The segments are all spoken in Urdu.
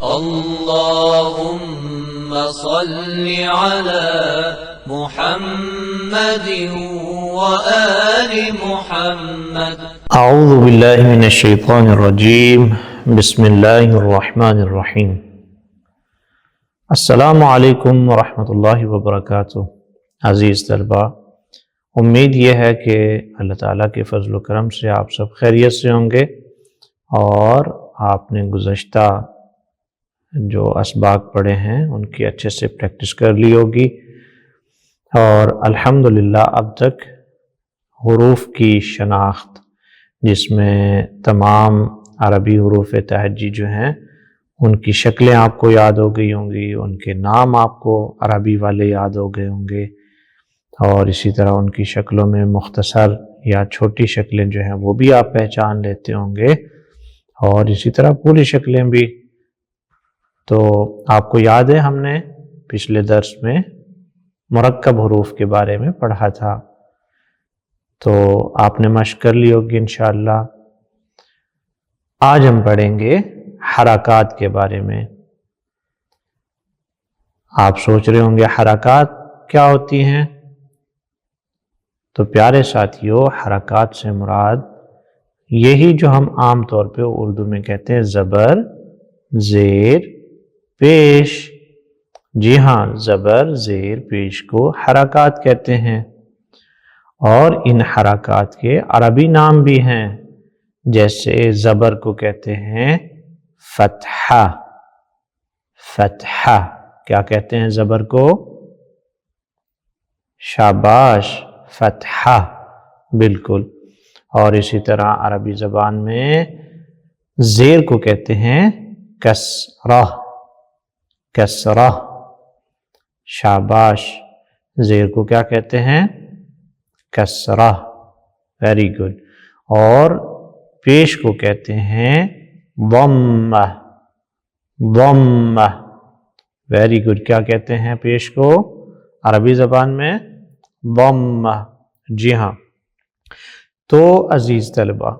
اللهم صل على محمد وآل محمد. اعوذ باللہ من الشیطان الرجیم. بسم اللہ الرحمن الرحیم. السلام علیکم ورحمۃ اللہ وبرکاتہ. عزیز طلبہ، امید یہ ہے کہ اللہ تعالیٰ کے فضل و کرم سے آپ سب خیریت سے ہوں گے اور آپ نے گزشتہ جو اسباق پڑھے ہیں ان کی اچھے سے پریکٹس کر لی ہوگی، اور الحمدللہ اب تک حروف کی شناخت، جس میں تمام عربی حروف تہجی جو ہیں ان کی شکلیں آپ کو یاد ہو گئی ہوں گی، ان کے نام آپ کو عربی والے یاد ہو گئے ہوں گے، اور اسی طرح ان کی شکلوں میں مختصر یا چھوٹی شکلیں جو ہیں وہ بھی آپ پہچان لیتے ہوں گے، اور اسی طرح پوری شکلیں بھی. تو آپ کو یاد ہے ہم نے پچھلے درس میں مرکب حروف کے بارے میں پڑھا تھا، تو آپ نے مشق کر لی ہوگی انشاءاللہ. آج ہم پڑھیں گے حرکات کے بارے میں. آپ سوچ رہے ہوں گے حرکات کیا ہوتی ہیں؟ تو پیارے ساتھیوں، حرکات سے مراد یہی جو ہم عام طور پہ اردو میں کہتے ہیں زبر، زیر، پیش. جی ہاں، زبر، زیر، پیش کو حرکات کہتے ہیں، اور ان حرکات کے عربی نام بھی ہیں. جیسے زبر کو کہتے ہیں فتحہ. فتحہ کیا کہتے ہیں زبر کو؟ شاباش، فتحہ، بالکل. اور اسی طرح عربی زبان میں زیر کو کہتے ہیں کسرہ. کسرہ، شاباش. زیر کو کیا کہتے ہیں؟ کسرہ. Very good. اور پیش کو کہتے ہیں ضمہ. ضمہ، ویری گڈ. کیا کہتے ہیں پیش کو عربی زبان میں؟ ضمہ. جی ہاں. تو عزیز طلبہ،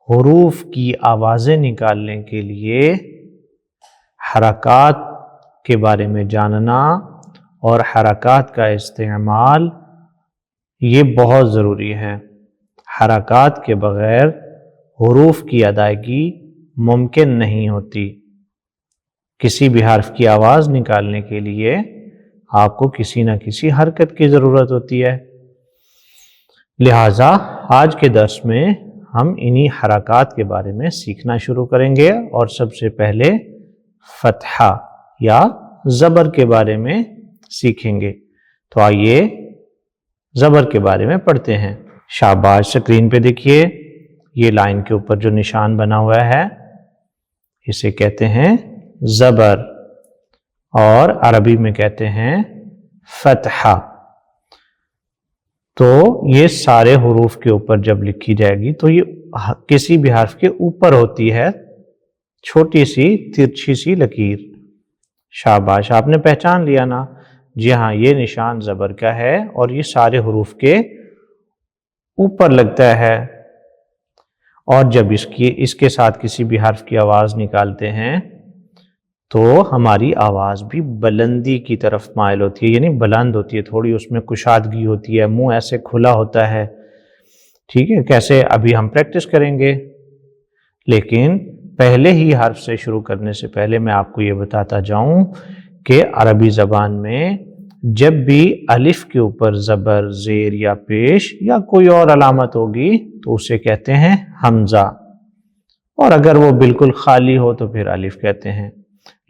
حروف کی آوازیں نکالنے کے لیے حرکات کے بارے میں جاننا اور حرکات کا استعمال یہ بہت ضروری ہے. حرکات کے بغیر حروف کی ادائیگی ممکن نہیں ہوتی. کسی بھی حرف کی آواز نکالنے کے لیے آپ کو کسی نہ کسی حرکت کی ضرورت ہوتی ہے. لہٰذا آج کے درس میں ہم انہی حرکات کے بارے میں سیکھنا شروع کریں گے، اور سب سے پہلے فتحہ یا زبر کے بارے میں سیکھیں گے. تو آئیے زبر کے بارے میں پڑھتے ہیں. شاباش. سکرین پہ دیکھیے، یہ لائن کے اوپر جو نشان بنا ہوا ہے اسے کہتے ہیں زبر، اور عربی میں کہتے ہیں فتحہ. تو یہ سارے حروف کے اوپر جب لکھی جائے گی تو یہ کسی بھی حرف کے اوپر ہوتی ہے چھوٹی سی ترچھی سی لکیر. شاباش، آپ نے پہچان لیا نا؟ جی ہاں، یہ نشان زبر کا ہے اور یہ سارے حروف کے اوپر لگتا ہے. اور جب اس کے ساتھ کسی بھی حرف کی آواز نکالتے ہیں تو ہماری آواز بھی بلندی کی طرف مائل ہوتی ہے، یعنی بلند ہوتی ہے، تھوڑی اس میں کشادگی ہوتی ہے، منہ ایسے کھلا ہوتا ہے. ٹھیک ہے، کیسے ابھی ہم پریکٹس کریں گے، لیکن پہلے ہی حرف سے شروع کرنے سے پہلے میں آپ کو یہ بتاتا جاؤں کہ عربی زبان میں جب بھی الف کے اوپر زبر، زیر یا پیش یا کوئی اور علامت ہوگی تو اسے کہتے ہیں حمزہ، اور اگر وہ بالکل خالی ہو تو پھر الف کہتے ہیں.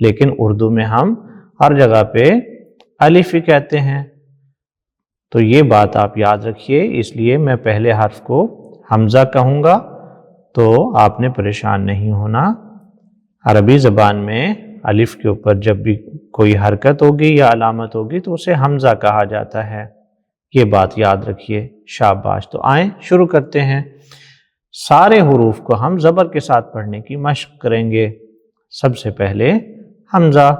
لیکن اردو میں ہم ہر جگہ پہ الف ہی کہتے ہیں. تو یہ بات آپ یاد رکھیے، اس لیے میں پہلے حرف کو حمزہ کہوں گا تو آپ نے پریشان نہیں ہونا. عربی زبان میں الف کے اوپر جب بھی کوئی حرکت ہوگی یا علامت ہوگی تو اسے حمزہ کہا جاتا ہے. یہ بات یاد رکھیے. شاباش. تو آئیں شروع کرتے ہیں. سارے حروف کو ہم زبر کے ساتھ پڑھنے کی مشق کریں گے. سب سے پہلے حمزہ.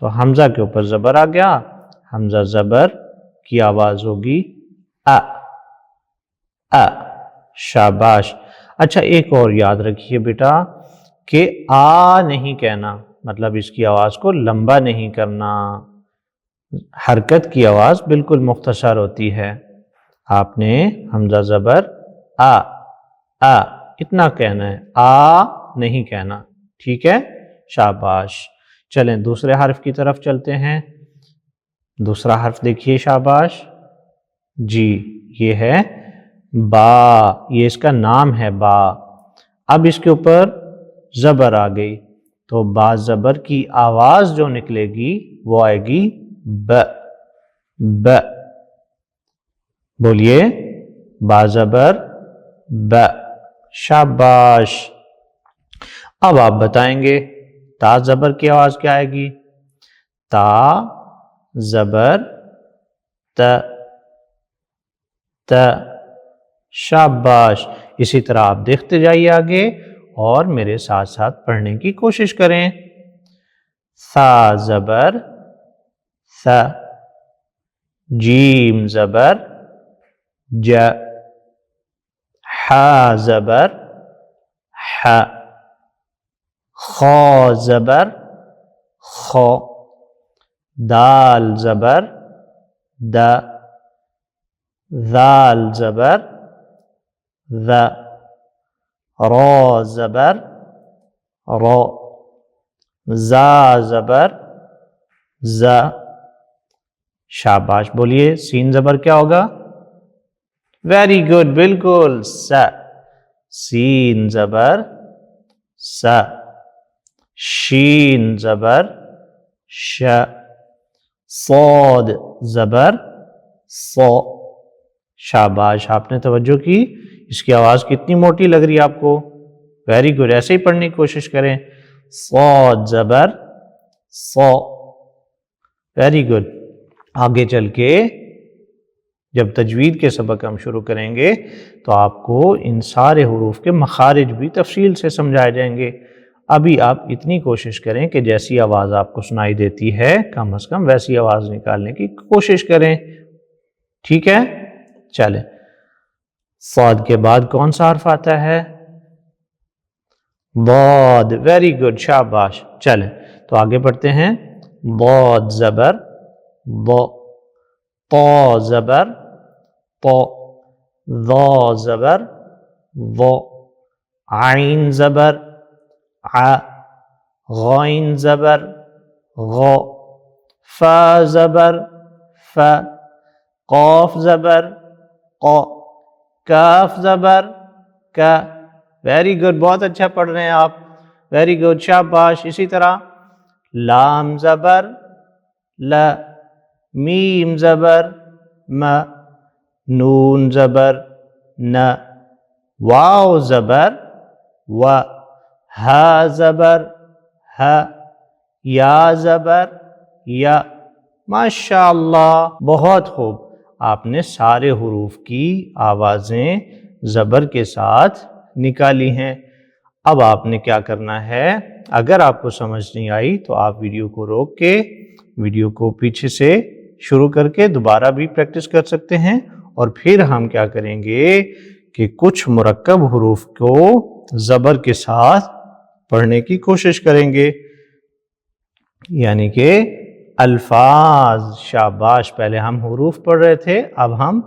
تو حمزہ کے اوپر زبر آ گیا، حمزہ زبر کی آواز ہوگی ا. شاباش. اچھا، ایک اور یاد رکھیے بیٹا کہ آ نہیں کہنا. مطلب اس کی آواز کو لمبا نہیں کرنا، حرکت کی آواز بالکل مختصر ہوتی ہے۔ آپ نے حمزہ زبر آ اتنا کہنا ہے، آ نہیں کہنا، ٹھیک ہے؟ شاباش۔ چلیں دوسرے حرف کی طرف چلتے ہیں۔ دوسرا حرف دیکھیے، شاباش جی، یہ ہے با، یہ اس کا نام ہے با۔ اب اس کے اوپر زبر آ گئی تو با زبر کی آواز جو نکلے گی وہ آئے گی ب۔ ب بولیے، با زبر ب۔ شاباش۔ اب آپ بتائیں گے تا زبر کی آواز کیا آئے گی؟ تا زبر ت۔ ت۔ شاباش۔ اسی طرح آپ دیکھتے جائیے آگے اور میرے ساتھ ساتھ پڑھنے کی کوشش کریں۔ ثا زبر ث۔ جیم زبر ج۔ ح زبر ح۔ خا زبر خ۔ دال زبر د۔ ذال زبر ذ۔ را زبر را۔ زا زبر ز۔ شاباش۔ بولیے سین زبر کیا ہوگا؟ ویری گڈ، بالکل س۔ سین زبر س۔ شین زبر ش۔ صاد زبر ص۔ شاباش، آپ نے توجہ کی؟ اس کی آواز کتنی موٹی لگ رہی ہے آپ کو؟ ویری گڈ، ایسے ہی پڑھنے کی کوشش کریں۔ صاد زبر ص۔ Very good. آگے چل کے جب تجوید کے سبق ہم شروع کریں گے تو آپ کو ان سارے حروف کے مخارج بھی تفصیل سے سمجھائے جائیں گے۔ ابھی آپ اتنی کوشش کریں کہ جیسی آواز آپ کو سنائی دیتی ہے کم از کم ویسی آواز نکالنے کی کوشش کریں، ٹھیک ہے؟ چلیں، صاد کے بعد کون سا حرف آتا ہے؟ ضاد۔ ویری گڈ، شاباش۔ چلیں تو آگے بڑھتے ہیں۔ ضاد زبر ض۔ طا زبر طا۔ ظا زبر ظ۔ عین زبر ع۔ غین زبر غ۔ فا زبر ف۔ قاف زبر ق۔ کاف زبر ک۔ ویری گڈ، بہت اچھا پڑھ رہے ہیں آپ، ویری گڈ، شاباش۔ اسی طرح لام زبر ل۔ میم زبر م۔ نون زبر ن۔ واو زبر و۔ ہ زبر ہ۔ یا زبر یا۔ ماشاءاللہ، بہت خوب، آپ نے سارے حروف کی آوازیں زبر کے ساتھ نکالی ہیں۔ اب آپ نے کیا کرنا ہے؟ اگر آپ کو سمجھ نہیں آئی تو آپ ویڈیو کو روک کے ویڈیو کو پیچھے سے شروع کر کے دوبارہ بھی پریکٹس کر سکتے ہیں، اور پھر ہم کیا کریں گے کہ کچھ مرکب حروف کو زبر کے ساتھ پڑھنے کی کوشش کریں گے، یعنی کہ الفاظ۔ شاباش، پہلے ہم حروف پڑھ رہے تھے، اب ہم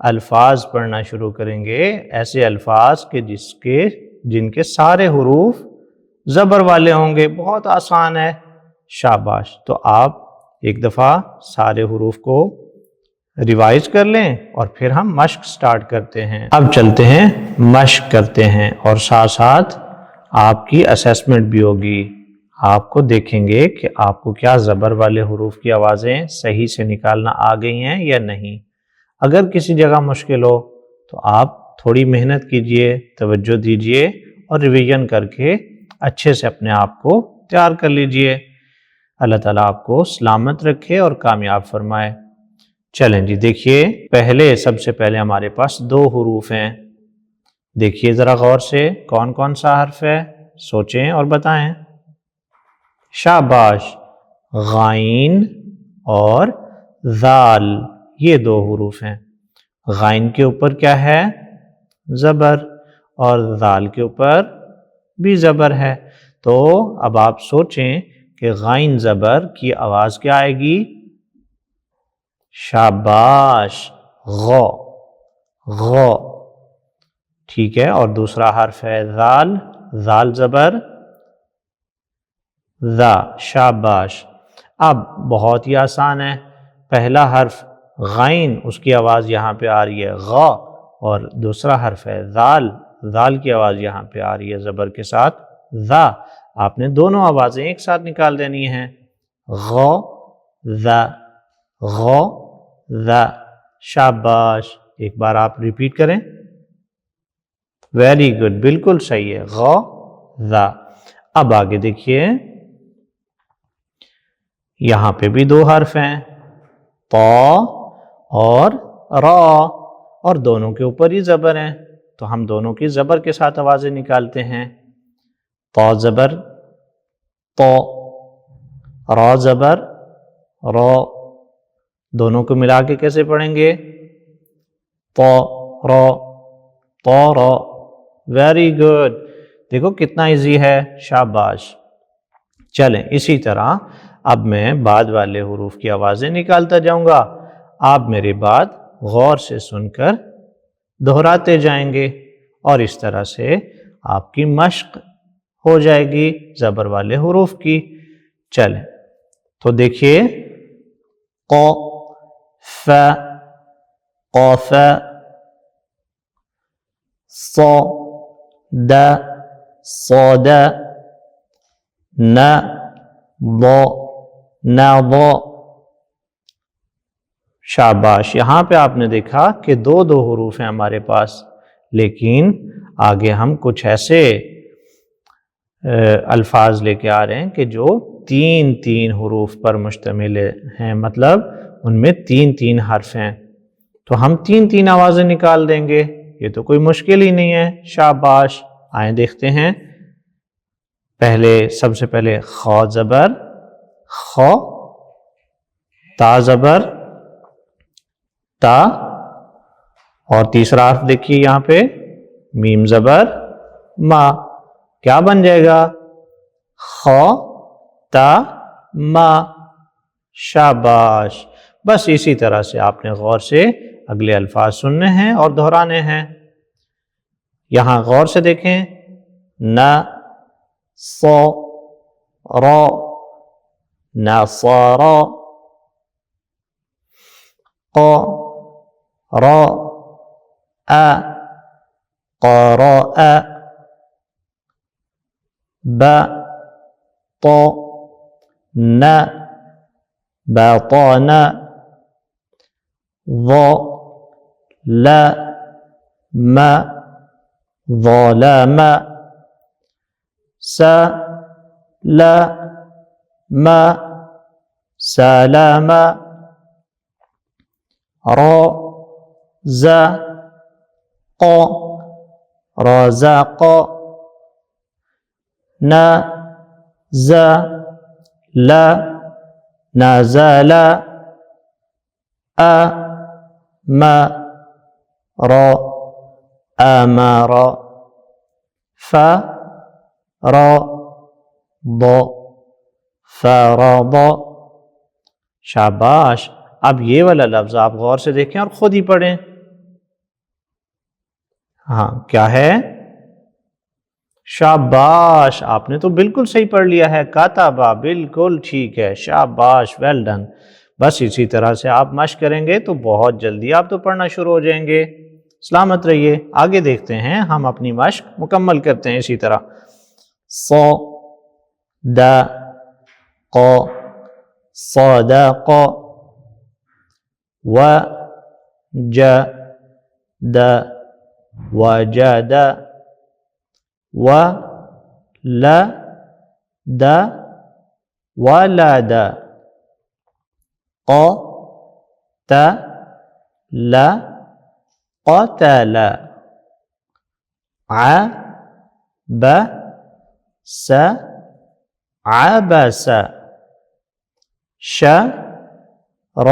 الفاظ پڑھنا شروع کریں گے، ایسے الفاظ جن کے سارے حروف زبر والے ہوں گے۔ بہت آسان ہے، شاباش۔ تو آپ ایک دفعہ سارے حروف کو ریوائز کر لیں اور پھر ہم مشق سٹارٹ کرتے ہیں۔ اب چلتے ہیں، مشق کرتے ہیں، اور ساتھ ساتھ آپ کی اسیسمنٹ بھی ہوگی۔ آپ کو دیکھیں گے کہ آپ کو کیا زبر والے حروف کی آوازیں صحیح سے نکالنا آ گئی ہیں یا نہیں۔ اگر کسی جگہ مشکل ہو تو آپ تھوڑی محنت کیجئے، توجہ دیجئے اور ریویژن کر کے اچھے سے اپنے آپ کو تیار کر لیجئے۔ اللہ تعالیٰ آپ کو سلامت رکھے اور کامیاب فرمائے۔ چلیں جی، دیکھیے سب سے پہلے ہمارے پاس 2 حروف ہیں۔ دیکھیے ذرا غور سے، کون کون سا حرف ہے؟ سوچیں اور بتائیں۔ شاباش، غائن اور ذال، یہ 2 حروف ہیں۔ غائن کے اوپر کیا ہے؟ زبر، اور ذال کے اوپر بھی زبر ہے۔ تو اب آپ سوچیں کہ غائن زبر کی آواز کیا آئے گی؟ شاباش، غو، غو، ٹھیک ہے۔ اور دوسرا حرف ہے ذال، ذال زبر ذا، شاباش۔ اب بہت ہی آسان ہے، پہلا حرف غائن، اس کی آواز یہاں پہ آ رہی ہے غا، اور دوسرا حرف ہے ذال، ذال کی آواز یہاں پہ آ رہی ہے زبر کے ساتھ ذا۔ آپ نے دونوں آوازیں ایک ساتھ نکال دینی ہیں، غو ذا، غو ذا، شاباش۔ ایک بار آپ ریپیٹ کریں، ویری گڈ، بالکل صحیح ہے، غو ذا۔ اب آگے دیکھیے، یہاں پہ بھی دو حرف ہیں، طا اور را، اور دونوں کے اوپر ہی زبر ہیں، تو ہم دونوں کی زبر کے ساتھ آوازیں نکالتے ہیں۔ طا زبر طا، را زبر را، دونوں کو ملا کے کیسے پڑھیں گے؟ طا را، طا را، ویری گڈ، دیکھو کتنا ایزی ہے، شاباش۔ چلیں اسی طرح اب میں بعد والے حروف کی آوازیں نکالتا جاؤں گا، آپ میری بات غور سے سن کر دہراتے جائیں گے، اور اس طرح سے آپ کی مشق ہو جائے گی زبر والے حروف کی۔ چلیں تو دیکھیے، ق ف قاف، ص د صاد، ن ض نض۔ شاباش، یہاں پہ آپ نے دیکھا کہ دو دو حروف ہیں ہمارے پاس، لیکن آگے ہم کچھ ایسے الفاظ لے کے آ رہے ہیں کہ جو تین تین حروف پر مشتمل ہیں، مطلب ان میں تین تین حرف ہیں، تو ہم تین تین آوازیں نکال دیں گے، یہ تو کوئی مشکل ہی نہیں ہے۔ شاباش، آئیں دیکھتے ہیں۔ سب سے پہلے خا زبر خا، تا زبر تا، اور تیسرا حرف دیکھیے یہاں پہ میم زبر ما، کیا بن جائے گا؟ خا تا ما، شاباش۔ بس اسی طرح سے آپ نے غور سے اگلے الفاظ سننے ہیں اور دہرانے ہیں۔ یہاں غور سے دیکھیں، نا صا را، نصارا، قا را ا، قراء، با طا ن، بطان، ظا لا ما، ظلام، س لا ما، سلام، را ز قا، رزق، ن ز لا نزل، م را امر، ف را ض فرض۔ شاباش، اب یہ والا لفظ آپ غور سے دیکھیں اور خود ہی پڑھیں۔ ہاں کیا ہے؟ شاباش، آپ نے تو بالکل صحیح پڑھ لیا ہے، کاتبہ، بالکل ٹھیک ہے، شاباش، ویل ڈن۔ بس اسی طرح سے آپ مشق کریں گے تو بہت جلدی آپ تو پڑھنا شروع ہو جائیں گے۔ سلامت رہیے، آگے دیکھتے ہیں، ہم اپنی مشق مکمل کرتے ہیں اسی طرح۔ ص د ق صدق، و ج د وجد، و ل د ولد، ق ت ل قتل، ع ب س عبس، ش ر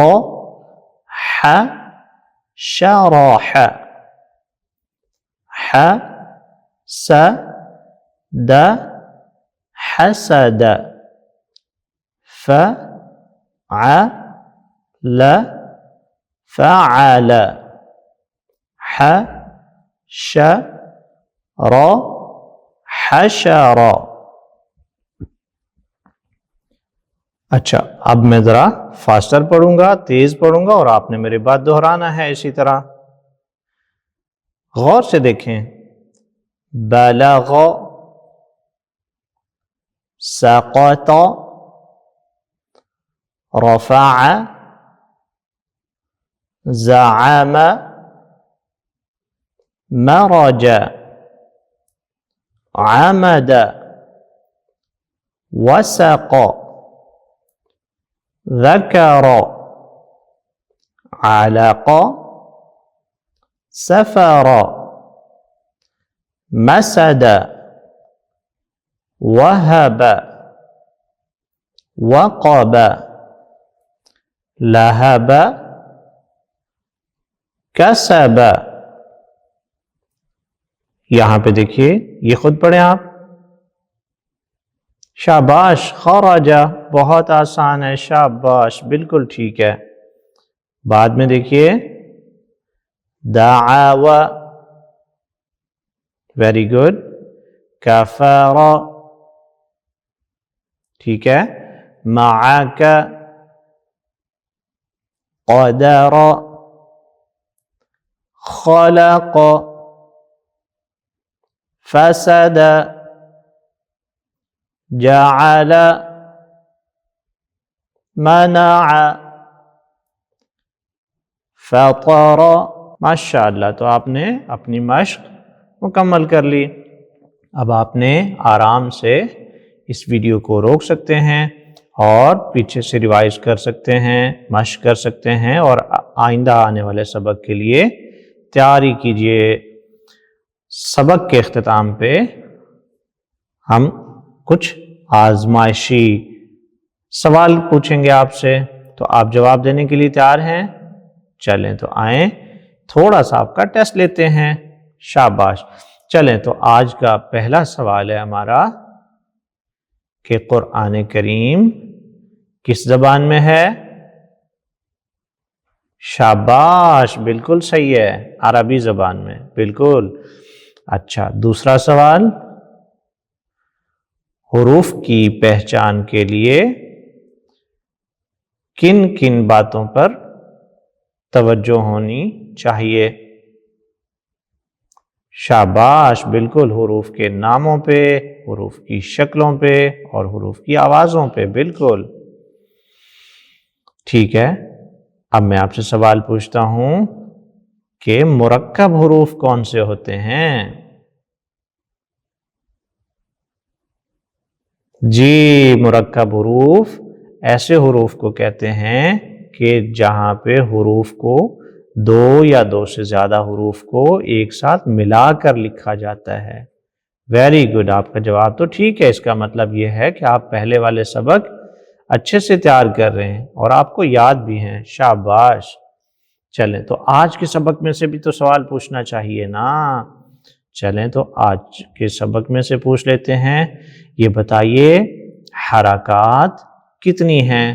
ح شرح، ح س د حسد، فعل فعل حشر حشر. اچھا اب میں ذرا فاسٹر پڑھوں گا، تیز پڑھوں گا، اور آپ نے میری بات دہرانا ہے اسی طرح. غور سے دیکھیں. بلغ، سقط، رفع، زعم، مرج، عمد، وسق، ذكر، علق، سفر، مسد، وهب، وقب، لهب، کسب. یہاں پہ دیکھیے، یہ خود پڑھیں آپ. شاباش. خرج، بہت آسان ہے. شاباش، بالکل ٹھیک ہے. بعد میں دیکھیے. دعوا، ویری گڈ. کفر، ٹھیک ہے. معک، قدر، خلق، فسد، جعل، منع، فطر. ماشاءاللہ. تو آپ نے اپنی مشق مکمل کر لی. اب آپ نے آرام سے اس ویڈیو کو روک سکتے ہیں اور پیچھے سے ریوائز کر سکتے ہیں، مشق کر سکتے ہیں، اور آئندہ آنے والے سبق کے لیے تیاری کیجیے. سبق کے اختتام پہ ہم کچھ آزمائشی سوال پوچھیں گے آپ سے، تو آپ جواب دینے کے لیے تیار ہیں؟ چلیں تو آئیں، تھوڑا سا آپ کا ٹیسٹ لیتے ہیں. شاباش. چلیں تو آج کا پہلا سوال ہے ہمارا کہ قرآن کریم کس زبان میں ہے؟ شاباش، بالکل صحیح ہے، عربی زبان میں. بالکل. اچھا دوسرا سوال، حروف کی پہچان کے لیے کن کن باتوں پر توجہ ہونی چاہیے؟ شاباش، بالکل. حروف کے ناموں پہ، حروف کی شکلوں پہ، اور حروف کی آوازوں پہ. بالکل ٹھیک ہے. اب میں آپ سے سوال پوچھتا ہوں کہ مرکب حروف کون سے ہوتے ہیں؟ جی، مرکب حروف ایسے حروف کو کہتے ہیں کہ جہاں پہ حروف کو دو یا دو سے زیادہ حروف کو ایک ساتھ ملا کر لکھا جاتا ہے. Very good. آپ کا جواب تو ٹھیک ہے. اس کا مطلب یہ ہے کہ آپ پہلے والے سبق اچھے سے تیار کر رہے ہیں اور آپ کو یاد بھی ہیں. شاباش. چلیں تو آج کے سبق میں سے بھی تو سوال پوچھنا چاہیے نا. چلیں تو آج کے سبق میں سے پوچھ لیتے ہیں. یہ بتائیے حرکات کتنی ہیں؟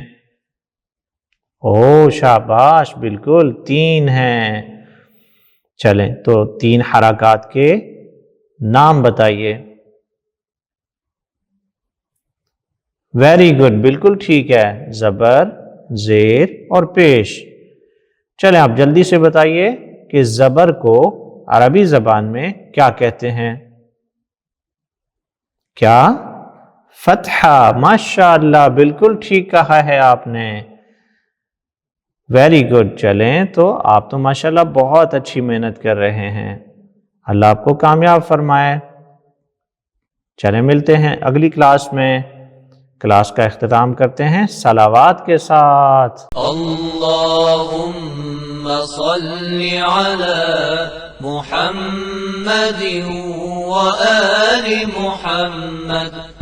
او شاباش، بالکل 3 ہیں. چلیں تو 3 حرکات کے نام بتائیے. ویری گڈ، بالکل ٹھیک ہے. زبر، زیر اور پیش. چلیں آپ جلدی سے بتائیے کہ زبر کو عربی زبان میں کیا کہتے ہیں؟ کیا؟ فتحہ. ماشاءاللہ، بالکل ٹھیک کہا ہے آپ نے. Very good. چلیں تو آپ تو ماشاءاللہ بہت اچھی محنت کر رہے ہیں. اللہ آپ کو کامیاب فرمائے. چلیں ملتے ہیں اگلی کلاس میں. کلاس کا اختتام کرتے ہیں صلوات کے ساتھ. اللہم صلی علی محمد و آل محمد.